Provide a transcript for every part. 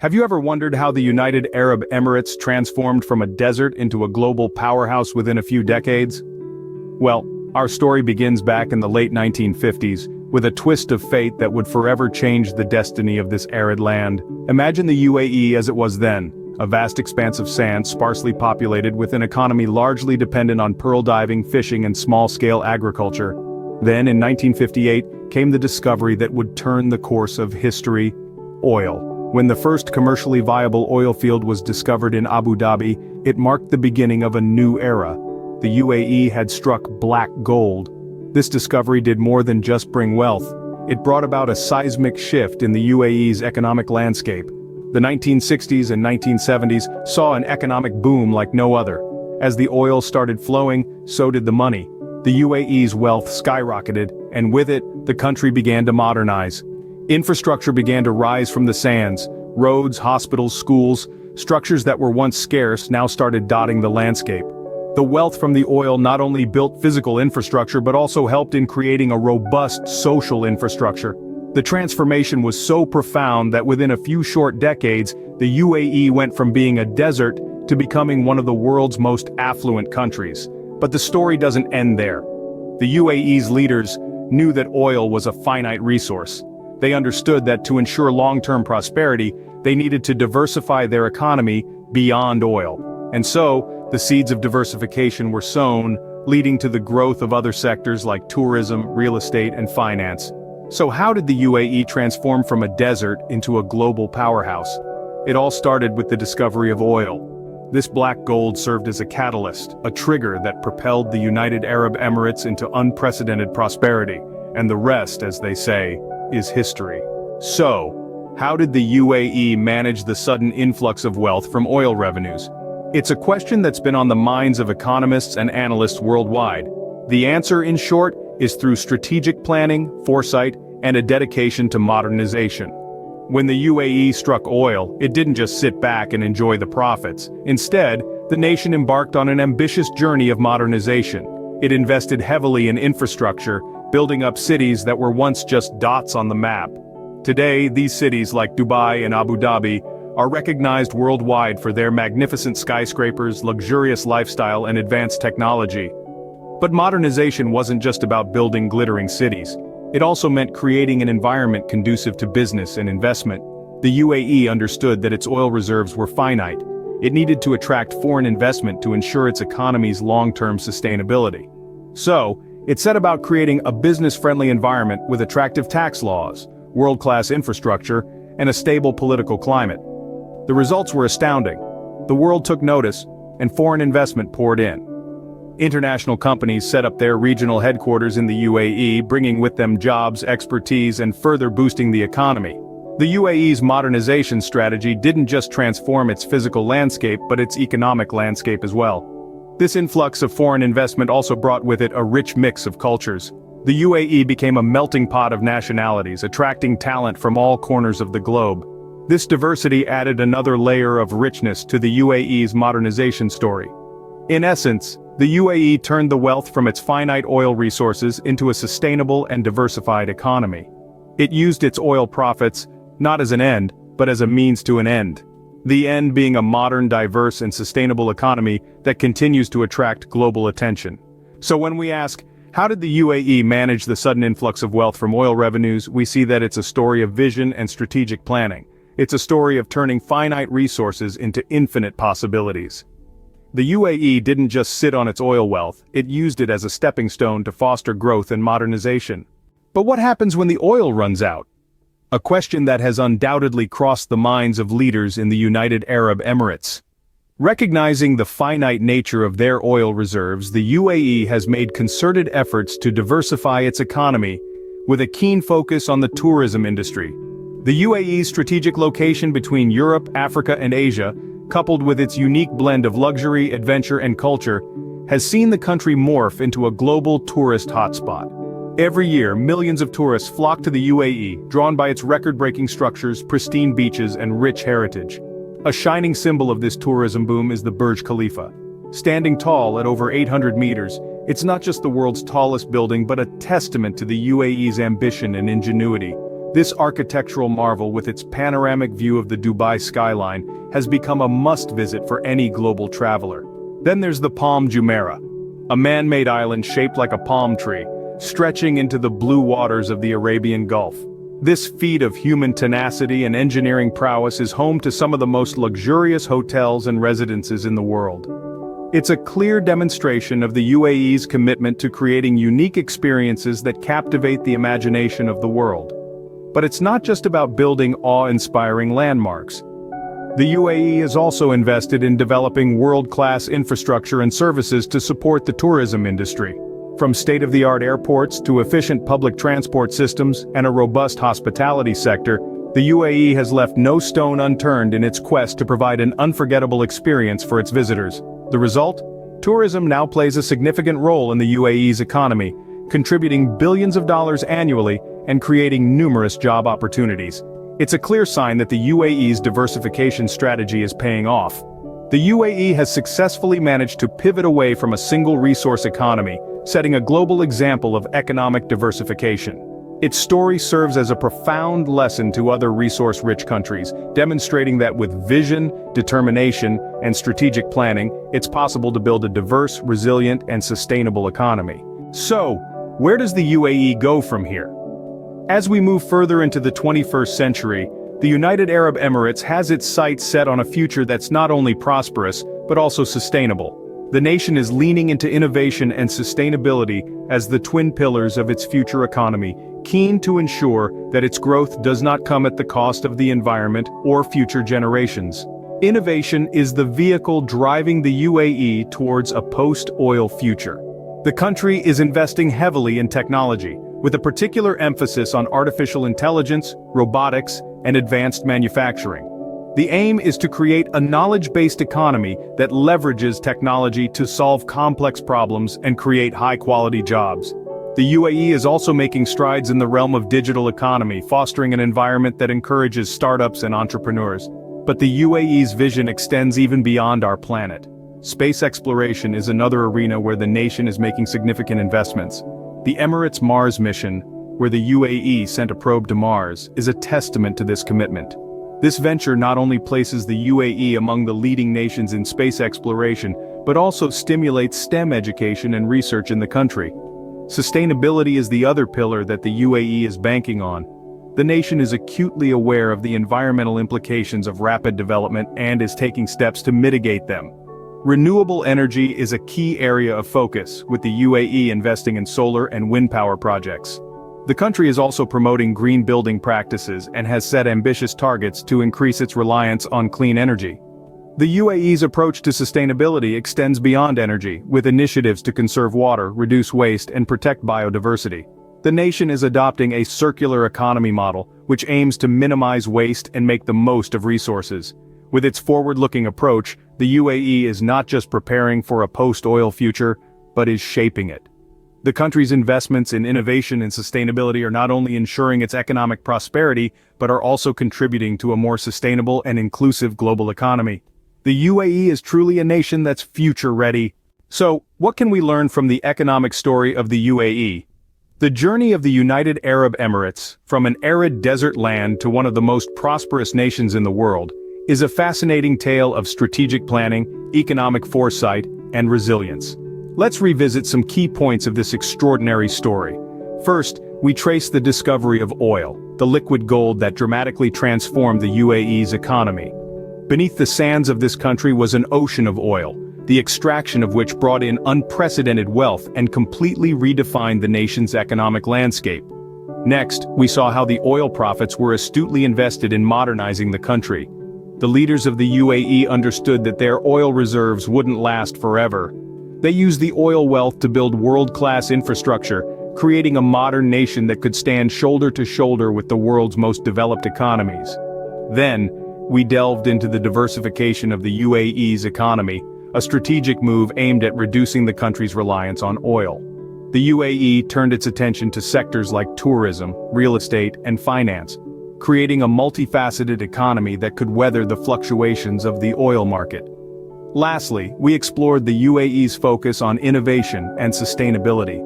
Have you ever wondered how the United Arab Emirates transformed from a desert into a global powerhouse within a few decades? Well, our story begins back in the late 1950s, with a twist of fate that would forever change the destiny of this arid land. Imagine the UAE as it was then, a vast expanse of sand sparsely populated with an economy largely dependent on pearl diving, fishing and small-scale agriculture. Then, in 1958, came the discovery that would turn the course of history: oil. When the first commercially viable oil field was discovered in Abu Dhabi, it marked the beginning of a new era. The UAE had struck black gold. This discovery did more than just bring wealth. It brought about a seismic shift in the UAE's economic landscape. The 1960s and 1970s saw an economic boom like no other. As the oil started flowing, so did the money. The UAE's wealth skyrocketed, and with it, the country began to modernize. Infrastructure began to rise from the sands. Roads, hospitals, schools, structures that were once scarce now started dotting the landscape. The wealth from the oil not only built physical infrastructure but also helped in creating a robust social infrastructure. The transformation was so profound that within a few short decades, the UAE went from being a desert to becoming one of the world's most affluent countries. But the story doesn't end there. The UAE's leaders knew that oil was a finite resource. They understood that to ensure long-term prosperity, they needed to diversify their economy beyond oil. And so, the seeds of diversification were sown, leading to the growth of other sectors like tourism, real estate, and finance. So how did the UAE transform from a desert into a global powerhouse? It all started with the discovery of oil. This black gold served as a catalyst, a trigger that propelled the United Arab Emirates into unprecedented prosperity, and the rest, as they say, is history. So, how did the UAE manage the sudden influx of wealth from oil revenues? It's a question that's been on the minds of economists and analysts worldwide. The answer, in short, is through strategic planning, foresight, and a dedication to modernization. When the UAE struck oil, it didn't just sit back and enjoy the profits. Instead, the nation embarked on an ambitious journey of modernization. It invested heavily in infrastructure, building up cities that were once just dots on the map. Today, these cities like Dubai and Abu Dhabi are recognized worldwide for their magnificent skyscrapers, luxurious lifestyle, and advanced technology. But modernization wasn't just about building glittering cities. It also meant creating an environment conducive to business and investment. The UAE understood that its oil reserves were finite. It needed to attract foreign investment to ensure its economy's long-term sustainability. So, it set about creating a business-friendly environment with attractive tax laws, world-class infrastructure, and a stable political climate. The results were astounding. The world took notice, and foreign investment poured in. International companies set up their regional headquarters in the UAE, bringing with them jobs, expertise, and further boosting the economy. The UAE's modernization strategy didn't just transform its physical landscape but its economic landscape as well. This influx of foreign investment also brought with it a rich mix of cultures. The UAE became a melting pot of nationalities, attracting talent from all corners of the globe. This diversity added another layer of richness to the UAE's modernization story. In essence, the UAE turned the wealth from its finite oil resources into a sustainable and diversified economy. It used its oil profits, not as an end, but as a means to an end. The end being a modern, diverse, and sustainable economy that continues to attract global attention. So when we ask, how did the UAE manage the sudden influx of wealth from oil revenues, we see that it's a story of vision and strategic planning. It's a story of turning finite resources into infinite possibilities. The UAE didn't just sit on its oil wealth, it used it as a stepping stone to foster growth and modernization. But what happens when the oil runs out? A question that has undoubtedly crossed the minds of leaders in the United Arab Emirates. Recognizing the finite nature of their oil reserves, the UAE has made concerted efforts to diversify its economy, with a keen focus on the tourism industry. The UAE's strategic location between Europe, Africa, and Asia, coupled with its unique blend of luxury, adventure, and culture, has seen the country morph into a global tourist hotspot. Every year, millions of tourists flock to the UAE, drawn by its record-breaking structures, pristine beaches, and rich heritage. A shining symbol of this tourism boom is the Burj Khalifa. Standing tall at over 800 meters, it's not just the world's tallest building but a testament to the UAE's ambition and ingenuity. This architectural marvel with its panoramic view of the Dubai skyline has become a must-visit for any global traveler. Then there's the Palm Jumeirah, a man-made island shaped like a palm tree, stretching into the blue waters of the Arabian Gulf. This feat of human tenacity and engineering prowess is home to some of the most luxurious hotels and residences in the world. It's a clear demonstration of the UAE's commitment to creating unique experiences that captivate the imagination of the world. But it's not just about building awe-inspiring landmarks. The UAE is also invested in developing world-class infrastructure and services to support the tourism industry. From state-of-the-art airports to efficient public transport systems and a robust hospitality sector, the UAE has left no stone unturned in its quest to provide an unforgettable experience for its visitors. The result? Tourism now plays a significant role in the UAE's economy, contributing billions of dollars annually and creating numerous job opportunities. It's a clear sign that the UAE's diversification strategy is paying off. The UAE has successfully managed to pivot away from a single resource economy, setting a global example of economic diversification. Its story serves as a profound lesson to other resource-rich countries, demonstrating that with vision, determination, and strategic planning, it's possible to build a diverse, resilient, and sustainable economy. So, where does the UAE go from here? As we move further into the 21st century, the United Arab Emirates has its sights set on a future that's not only prosperous, but also sustainable. The nation is leaning into innovation and sustainability as the twin pillars of its future economy, keen to ensure that its growth does not come at the cost of the environment or future generations. Innovation is the vehicle driving the UAE towards a post-oil future. The country is investing heavily in technology, with a particular emphasis on artificial intelligence, robotics, and advanced manufacturing. The aim is to create a knowledge-based economy that leverages technology to solve complex problems and create high-quality jobs. The UAE is also making strides in the realm of digital economy, fostering an environment that encourages startups and entrepreneurs. But the UAE's vision extends even beyond our planet. Space exploration is another arena where the nation is making significant investments. The Emirates Mars mission, where the UAE sent a probe to Mars, is a testament to this commitment. This venture not only places the UAE among the leading nations in space exploration, but also stimulates STEM education and research in the country. Sustainability is the other pillar that the UAE is banking on. The nation is acutely aware of the environmental implications of rapid development and is taking steps to mitigate them. Renewable energy is a key area of focus, with the UAE investing in solar and wind power projects. The country is also promoting green building practices and has set ambitious targets to increase its reliance on clean energy. The UAE's approach to sustainability extends beyond energy, with initiatives to conserve water, reduce waste, and protect biodiversity. The nation is adopting a circular economy model, which aims to minimize waste and make the most of resources. With its forward-looking approach, the UAE is not just preparing for a post-oil future, but is shaping it. The country's investments in innovation and sustainability are not only ensuring its economic prosperity, but are also contributing to a more sustainable and inclusive global economy. The UAE is truly a nation that's future-ready. So, what can we learn from the economic story of the UAE? The journey of the United Arab Emirates, from an arid desert land to one of the most prosperous nations in the world, is a fascinating tale of strategic planning, economic foresight, and resilience. Let's revisit some key points of this extraordinary story. First, we trace the discovery of oil, the liquid gold that dramatically transformed the UAE's economy. Beneath the sands of this country was an ocean of oil, the extraction of which brought in unprecedented wealth and completely redefined the nation's economic landscape. Next, we saw how the oil profits were astutely invested in modernizing the country. The leaders of the UAE understood that their oil reserves wouldn't last forever. They used the oil wealth to build world-class infrastructure, creating a modern nation that could stand shoulder to shoulder with the world's most developed economies. Then, we delved into the diversification of the UAE's economy, a strategic move aimed at reducing the country's reliance on oil. The UAE turned its attention to sectors like tourism, real estate, and finance, creating a multifaceted economy that could weather the fluctuations of the oil market. Lastly, we explored the UAE's focus on innovation and sustainability.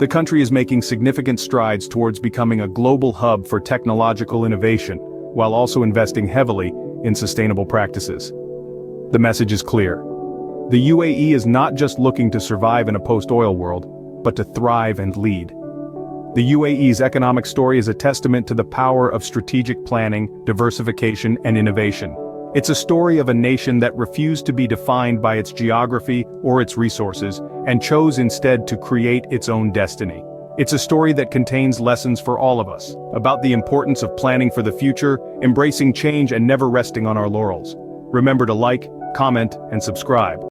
The country is making significant strides towards becoming a global hub for technological innovation, while also investing heavily in sustainable practices. The message is clear. The UAE is not just looking to survive in a post-oil world, but to thrive and lead. The UAE's economic story is a testament to the power of strategic planning, diversification, and innovation. It's a story of a nation that refused to be defined by its geography or its resources, and chose instead to create its own destiny. It's a story that contains lessons for all of us, about the importance of planning for the future, embracing change and never resting on our laurels. Remember to like, comment, and subscribe.